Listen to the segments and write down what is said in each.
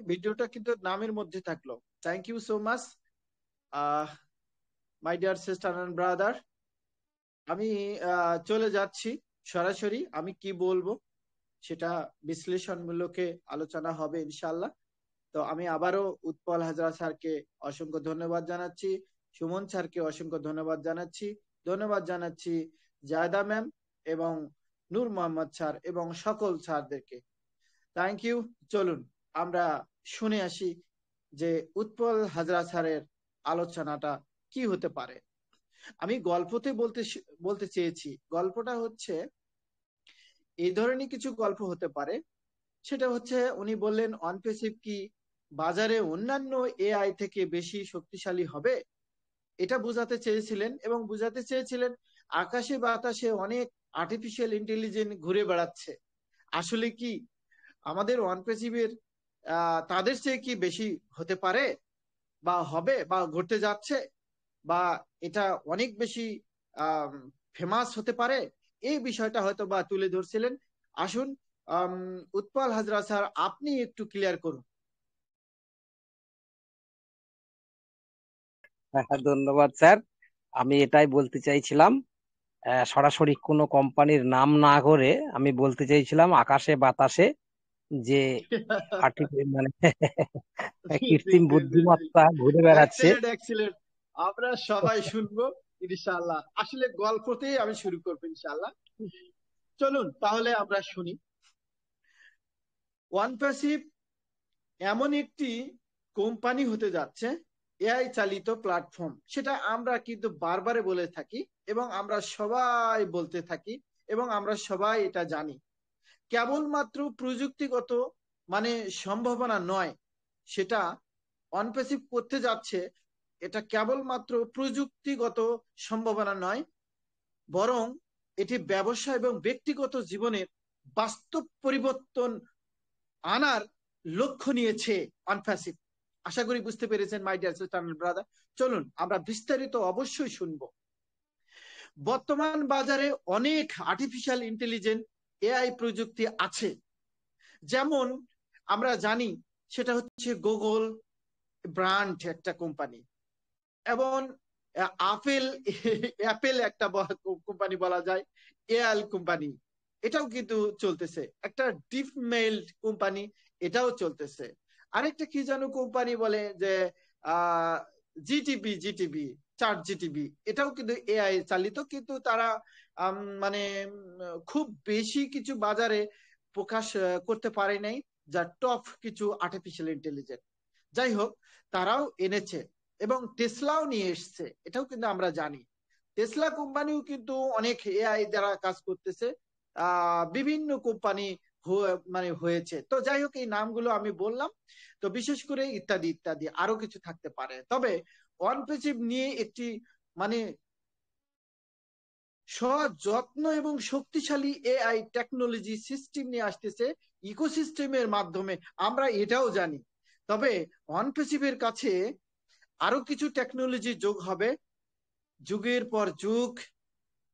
ভিডিওটা কিন্তু নামের মধ্যে থাকলো। Thank you so much my dear sister and brother. আমি চলে যাচ্ছি সরাসরি। আমি কি বলবো সেটা বিশ্লেষণমূলকে আলোচনা হবে ইনশাল্লাহ। তো আমি আবারও উৎপল হাজরা স্যারকে অসংখ্য ধন্যবাদ জানাচ্ছি, সুমন স্যারকে অসংখ্য ধন্যবাদ জানাচ্ছি, ধন্যবাদ জানাচ্ছি জায়দা ম্যাম এবং নূর মোহাম্মদ স্যার এবং সকল স্যারদেরকে। Thank you. চলুন আমরা শুনে আসি যে উৎপল হাজরা স্যারের আলোচনাটা কি হতে পারে। আমি গল্পতে বলতে চেয়েছি, গল্পটা হচ্ছে এই ধরনের কিছু গল্প হতে পারে। সেটা হচ্ছে উনি বললেন অনপেসিভ কি বাজারে অন্যান্য এআই থেকে বেশি শক্তিশালী হবে, এটা বোঝাতে চেয়েছিলেন। এবং বোঝাতে চেয়েছিলেন আকাশে বাতাসে অনেক আর্টিফিশিয়াল ইন্টেলিজেন্স ঘুরে বেড়াচ্ছে। আসলে কি আমাদের অনপেসিভের তাদের চেয়ে কি বেশি হতে পারে বা হবে বা ঘটতে যাচ্ছে, বা এটা অনেক বেশি ফেমাস হতে পারে, এই বিষয়টা হয়তো বা তুলে ধরছিলেন। আসুন উৎপল হাজরা স্যার আপনি একটু ক্লিয়ার করুন। ধন্যবাদ স্যার। আমি এটাই বলতে চাইছিলাম, সরাসরি কোনো কোম্পানির নাম না করে আমি বলতে চাইছিলাম আকাশে বাতাসে যে মানে জি জি কৃত্রিম জি জি জি, বুদ্ধিমত্তা ঘুরে বেড়াচ্ছে। Excellent excellent. আমরা সবাই শুনবো ইনশাআল্লাহ। আসলে গল্পতেই আমি শুরু করবো ইনশাআল্লাহ। চলুন তাহলে আমরা শুনি। ওয়ানপ্যাসিভ এমন একটি কোম্পানি হতে যাচ্ছে, এআই চালিত প্ল্যাটফর্ম। সেটা আমরা কিন্তু বারবারে বলে থাকি এবং আমরা সবাই বলতে থাকি এবং আমরা সবাই এটা জানি। কেবলমাত্র প্রযুক্তিগত মানে সম্ভাবনা নয়, সেটা অনপ্যাসিভ করতে যাচ্ছে। এটা কেবলমাত্র প্রযুক্তিগত সম্ভাবনা নয়, বরং এটি ব্যবসা এবং ব্যক্তিগত জীবনের বাস্তব পরিবর্তন আনার লক্ষ্য নিয়েছে অনপ্যাসিভ। আশা করি বুঝতে পেরেছেন মাই ডিয়ার সিস্টার ব্রাদার। চলুন আমরা বিস্তারিত অবশ্যই শুনবো। বর্তমান বাজারে অনেক আর্টিফিশিয়াল ইন্টেলিজেন্স এআই প্রযুক্তি আছে। যেমন আমরা জানি সেটা হচ্ছে গুগল ব্র্যান্ড একটা কোম্পানি, এবং আপেল অ্যাপেল একটা কোম্পানি বলা যায়, এআই কোম্পানি এটাও কিন্তু চলতেছে। একটা ডিপ মেইল কোম্পানি, এটাও চলতেছে। আরেকটা কি যেন কোম্পানি বলে যে জিটিবি চার্ট জিটিবি, এটাও কিন্তু এআই চালিত, কিন্তু তারা মানে খুব বেশি কিছু বাজারে প্রকাশ করতে পারে নাই, যা টপ কিছু আর্টিফিশিয়াল ইন্টেলিজেন্স। যাই হোক, তারাও এনেছে এবং টেসলাও নিয়ে এসছে, এটাও কিন্তু আমরা জানি। টেসলা কোম্পানিও কিন্তু অনেক এআই দ্বারা কাজ করতেছে। বিভিন্ন কোম্পানি মানে হয়েছে। তো যাই হোক, এই নামগুলো আমি বললাম। তো বিশেষ করে ইত্যাদি ইত্যাদি আরো কিছু থাকতে পারে। তবে অনপেসিভ নিয়ে একটি মানে সযত্ন এবং শক্তিশালী এআই টেকনোলজি সিস্টেম নিয়ে আসতেছে ইকোসিস্টেমের মাধ্যমে, আমরা এটাও জানি। তবে অনপেসিভের কাছে আরো কিছু টেকনোলজি যোগ হবে, যুগের পর যুগ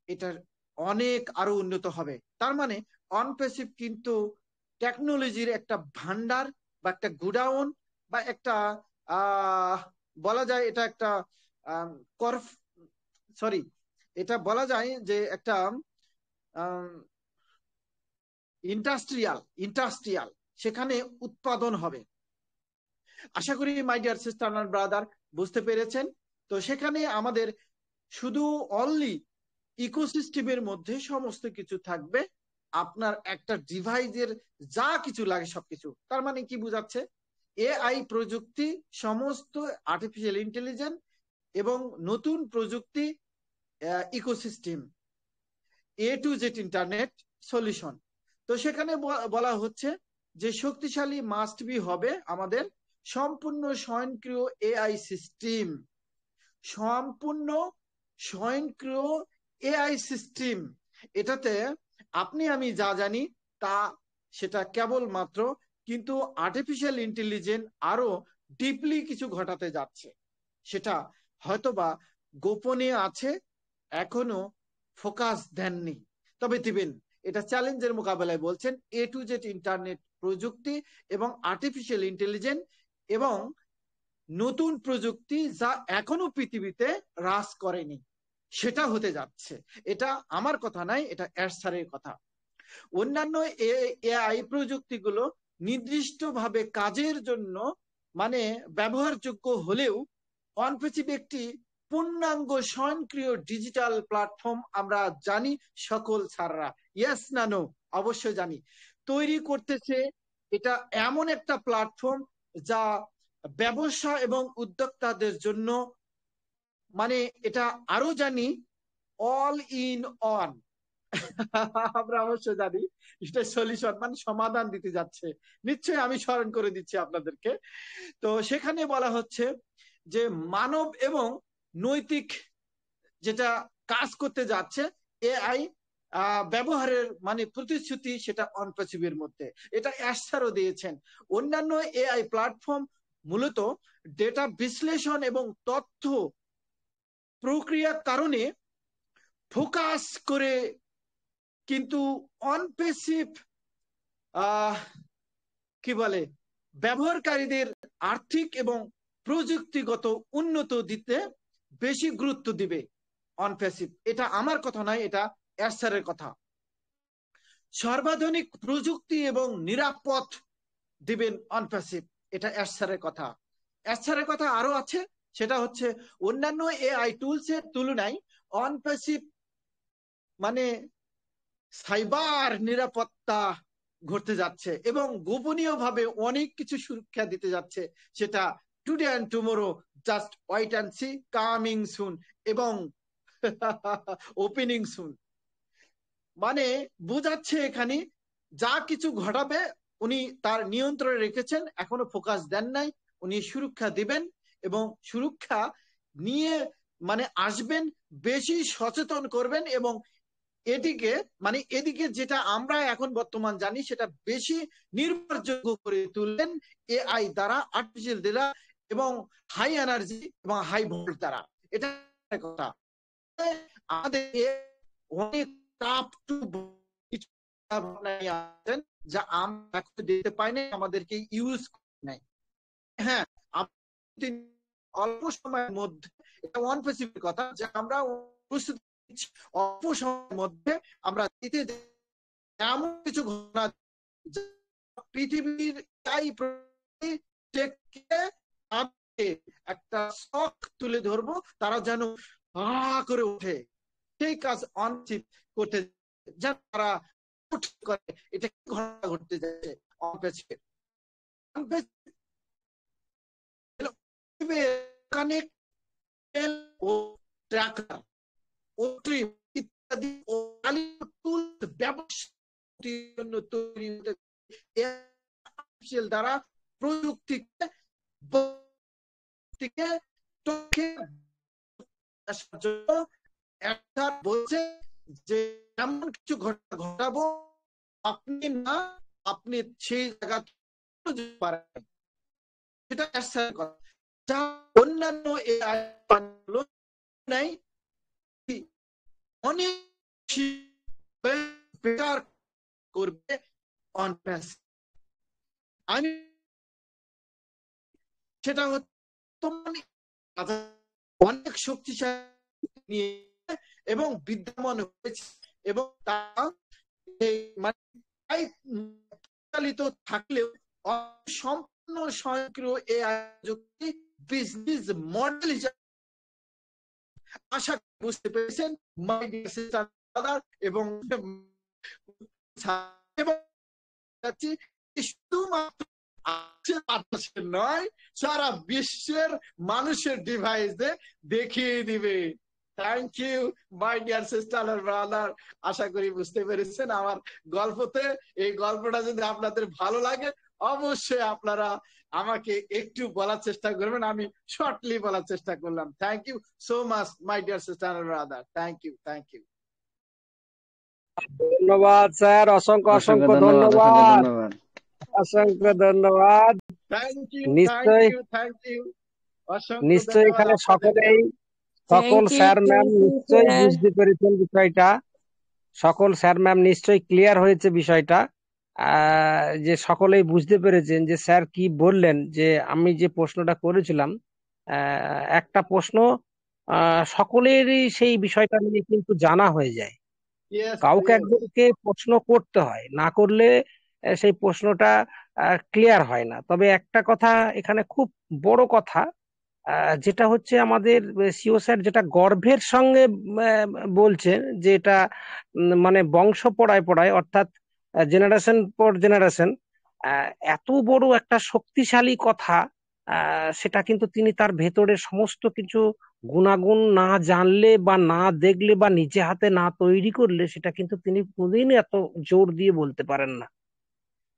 এটার অনেক আরো উন্নত হবে। তার মানে অনপেসিভ কিন্তু টেকনোলজির একটা ভান্ডার বা একটা গুডাউন বা একটা আহ বলা যায় এটা একটা করফ সরি, এটা বলা যায় যে একটা ইন্ডাস্ট্রিয়াল ইন্ডাস্ট্রিয়াল সেখানে উৎপাদন হবে। আশা করি my dear sister and brother বুঝতে পেরেছেন। তো সেখানে আমাদের শুধু অনলি ইকোসিস্টেমের মধ্যে সমস্ত কিছু থাকবে, আপনার একটা ডিভাইসের যা কিছু লাগে সবকিছু। তার মানে কি বুঝাচ্ছে, এআই প্রযুক্তি, সমস্ত আর্টিফিশিয়াল ইন্টেলিজেন্স এবং নতুন প্রযুক্তি ecosystem, A to Z internet solution. তো সেখানে বলা হচ্ছে যে শক্তিশালী মাস্ট বি হবে আমাদের সম্পূর্ণ স্বয়ংক্রিয় এআই সিস্টেম। সম্পূর্ণ স্বয়ংক্রিয় এআই সিস্টেম, এটাতে আপনি আমি যা জানি তা সেটা কেবলমাত্র, কিন্তু আর্টিফিশিয়াল ইন্টেলিজেন্স আরো ডিপলি কিছু ঘটাতে যাচ্ছে। সেটা হয়তোবা গোপনে আছে, এখনো ফোকাস দেননি, তবে দিবেন। এটা চ্যালেঞ্জের মোকাবেলায় বলছেন এ টু জেড ইন্টারনেট প্রযুক্তি এবং আর্টিফিশিয়াল ইন্টেলিজেন্স এবং নতুন প্রযুক্তি যা এখনো পৃথিবীতে হ্রাস করেনি সেটা হতে যাচ্ছে। এটা আমার কথা নয়, এটা এরশাদের কথা। অন্যান্য এআই প্রযুক্তিগুলো নির্দিষ্টভাবে কাজের জন্য মানে ব্যবহারযোগ্য হলেও অনপেসিভ একটি পূর্ণাঙ্গ স্বয়ংক্রিয় ডিজিটাল প্ল্যাটফর্ম আমরা জানি সকল স্যাররা। ইয়েস না নো? অবশ্যই জানি। তৈরি করতেছে এটা এমন একটা প্ল্যাটফর্ম যা ব্যবসা এবং উদ্যোক্তাদের জন্য মানে এটা আরো জানি অল ইন অন। আমরা অবশ্যই জানি এটা সলিউশন মানে সমাধান দিতে যাচ্ছে। নিশ্চয়ই আমি স্মরণ করে দিচ্ছি আপনাদেরকে। তো সেখানে বলা হচ্ছে যে মানব এবং নৈতিক যেটা কাজ করতে যাচ্ছে এআই ব্যবহারের মানে প্রতিশ্রুতি সেটা অনপেসিভের মধ্যে। এটা অ্যাশারও দিয়েছেন। অন্যান্য এআই প্ল্যাটফর্ম মূলত ডেটা বিশ্লেষণ এবং তথ্য প্রক্রিয়ার কারণে ফোকাস করে, কিন্তু অনপেসিভ কি বলে ব্যবহারকারীদের আর্থিক এবং প্রযুক্তিগত উন্নত দিতে বেশি গুরুত্ব দিবে অনপেসিভ। এটা আমার কথা নয়, এটা এরশাদের কথা। সর্বাধুনিক প্রযুক্তি এবং নিরাপদ দিবেন অনপেসিভ, এটা এরশাদের কথা। এরশাদের কথা আরো আছে, সেটা হচ্ছে অন্যান্য এআই টুলস এর তুলনায় অনপেসিভ মানে সাইবার নিরাপত্তা ঘটতে যাচ্ছে এবং গোপনীয়ভাবে অনেক কিছু সুরক্ষা দিতে যাচ্ছে। সেটা today and tomorrow, just wait and see, coming soon এবং ওপেনিং সুন। মানে বোঝাচ্ছে এখানে যা কিছু ঘটাবে উনি তার নিয়ন্ত্রণে রেখেছেন, এখনো ফোকাস দেন নাই। উনি সুরক্ষা দিবেন এবং সুরক্ষা নিয়ে মানে আসবেন, বেশি সচেতন করবেন এবং এদিকে মানে এদিকে যেটা আমরা এখন বর্তমান জানি সেটা বেশি নির্ভরযোগ্য করে তুললেন এআই দ্বারা, আর্টিফিশিয়াল দ্বারা এবং হাই এনার্জি এবং হাই ভোল্ট দ্বারা। এটা কথা আমাদের অনেক টাফ টু যা আমরা এখন দেখতে পাই না, আমাদেরকে ইউজ নাই। হ্যাঁ, অল্প সময়ের মধ্যে এটা ওয়ান স্পেসিফিক কথা যে আমরা অল্প সময়ের মধ্যে আমরা দিতে এমন কিছু ঘটনা পৃথিবীর একটা শখ তুলে ধরবো, তারা যেন করে ওঠে। সেই কাজ অনচিত করতে যেন তারা করে। এটা কি ঘটনা ঘটতে যাচ্ছে অনপেসিভ কানেক্ট ও ট্র্যাকার ও ট্রিপ ইত্যাদি ও ব্যবসার জন্য তৈরি দ্বারা প্রযুক্তিকে বলছে যে এমন কিছু ঘটাবো আপনি না, আপনি সেই জায়গা পারেন। সেটা যা অন্যান্য নাই অনেক বেটার করবে অনপেসিভ। আমি সেটা হচ্ছে অনেক শক্তিশালী নিয়ে এবং বিদ্যমান হয়েছে এবং তা চালিত থাকলেও সম্পূর্ণ স্বয়ংক্রিয় এআই প্রযুক্তি বিজনেস মডেল হিসাবে আশা বুঝতে পেরেছেন মাই ডিয়ার সিস্টার এবং শুধুমাত্র নয়, সারা বিশ্বের মানুষের ডিভাইসে দেখিয়ে দিবে। Thank you my dear sister আর ব্রাদার। আশা করি বুঝতে পেরেছেন আমার গল্পতে। এই গল্পটা যদি আপনাদের ভালো লাগে অবশ্যই আপনারা আমাকে একটু বলার চেষ্টা করবেন। আমি শর্টলি বলার চেষ্টা করলাম। Thank you so much my dear sister আর brother. Thank you, thank you. ধন্যবাদ স্যার, অসংখ্য অসংখ্য ধন্যবাদ, অসংখ্য ধন্যবাদ। নিশ্চয়ই এখানে সকল স্যার ম্যাম নিশ্চয়ই বুঝতে পেরেছেন বিষয়টা, সকল স্যার ম্যাম নিশ্চয়ই ক্লিয়ার হয়েছে বিষয়টা। যে সকলেই বুঝতে পেরেছেন যে স্যার কি বললেন, যে আমি যে প্রশ্নটা করেছিলাম, একটা প্রশ্ন সকলেরই সেই বিষয়টা নিয়ে কিন্তু জানা হয়ে যায়। ইয়েস, কাউকে ইয়েস। একজনকে প্রশ্ন করতে হয়, না করলে সেই প্রশ্নটা ক্লিয়ার হয় না। তবে একটা কথা এখানে খুব বড় কথা, যেটা হচ্ছে আমাদের সিও স্যার যেটা গর্বের সঙ্গে বলছেন, যে এটা মানে বংশ পড়ায় পড়ায়, অর্থাৎ জেনারেশন পর জেনারেশন এত বড় একটা শক্তিশালী কথা, সেটা কিন্তু তিনি তার ভেতরের সমস্ত কিছু গুণাগুণ না জানলে বা না দেখলে বা নিজে হাতে না তৈরি করলে সেটা কিন্তু তিনি কোনোদিন এত জোর দিয়ে বলতে পারেন না।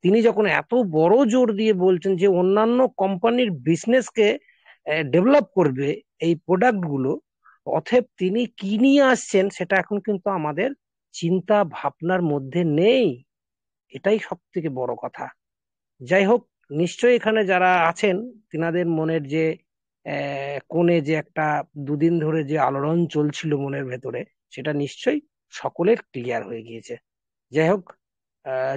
তিনি যখন এত বড় জোর দিয়ে বলছেন যে অন্যান্য কোম্পানির বিজনেসকে ডেভেলপ করবে এই প্রোডাক্ট গুলো, অতএব তিনি কি নিয়ে আসছেন সেটা এখন কিন্তু আমাদের চিন্তা ভাবনার মধ্যে নেই। এটাই সব থেকে বড় কথা। যাই হোক, নিশ্চয়ই এখানে যারা আছেন তিনাদের মনের যে কোণে যে একটা দুদিন ধরে যে আলোড়ন চলছিল মনের ভেতরে, সেটা নিশ্চয়ই সকলের ক্লিয়ার হয়ে গিয়েছে। যাই হোক,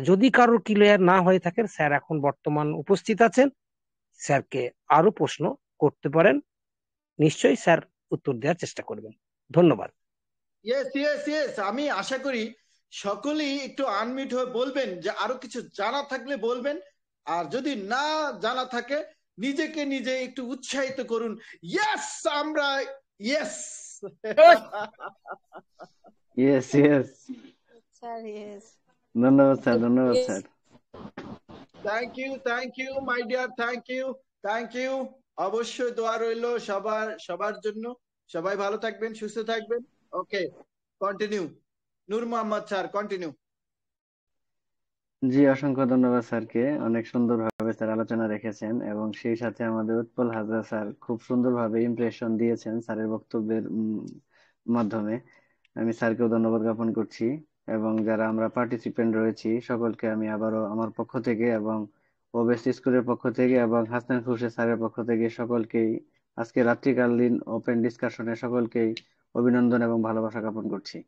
যদি কারোর ক্লিয়ার না হয়ে থাকে, স্যার এখন বর্তমান উপস্থিত আছেন, স্যারকে আরো প্রশ্ন করতে পারেন। নিশ্চয়ই স্যার উত্তর দেওয়ার চেষ্টা করবেন। ধন্যবাদ। Yes, yes, yes. আমি আশা করি সকলেই একটু আনমিউট হয়ে বলবেন, যে আরো কিছু জানা থাকলে বলবেন। আর যদি না জানা থাকে, নিজেকে নিজে একটু উৎসাহিত করুন। ইয়েস, আমরা yes. Yes yes. Sir yes. ধন্যবাদ স্যার, ধন্যবাদ sir. Thank you, thank you my dear, thank you, thank you. অবশ্যই দোয়া রইল সবার সবার জন্য। সবাই ভালো থাকবেন, সুস্থ থাকবেন। ওকে, কন্টিনিউ। নূর মোহাম্মদ স্যার, কন্টিনিউ। জি, অসংখ্য ধন্যবাদ স্যারকে। অনেক সুন্দরভাবে স্যার আলোচনা রেখেছেন এবং সেই সাথে আমাদের উৎপল হাজরা স্যার খুব সুন্দরভাবে ইমপ্রেশন দিয়েছেন স্যারের বক্তব্যের মাধ্যমে। আমি স্যারকেও ধন্যবাদ জ্ঞাপন করছি এবং যারা আমরা পার্টিসিপেন্ট রয়েছি সকলকে আমি আবারও আমার পক্ষ থেকে এবং ওবেস্ট স্কুলের পক্ষ থেকে এবং হাসান খুরশেদ স্যারের পক্ষ থেকে সকলকেই আজকে রাত্রিকালীন ওপেন ডিসকাশনে সকলকেই অভিনন্দন এবং ভালোবাসা জ্ঞাপন করছি।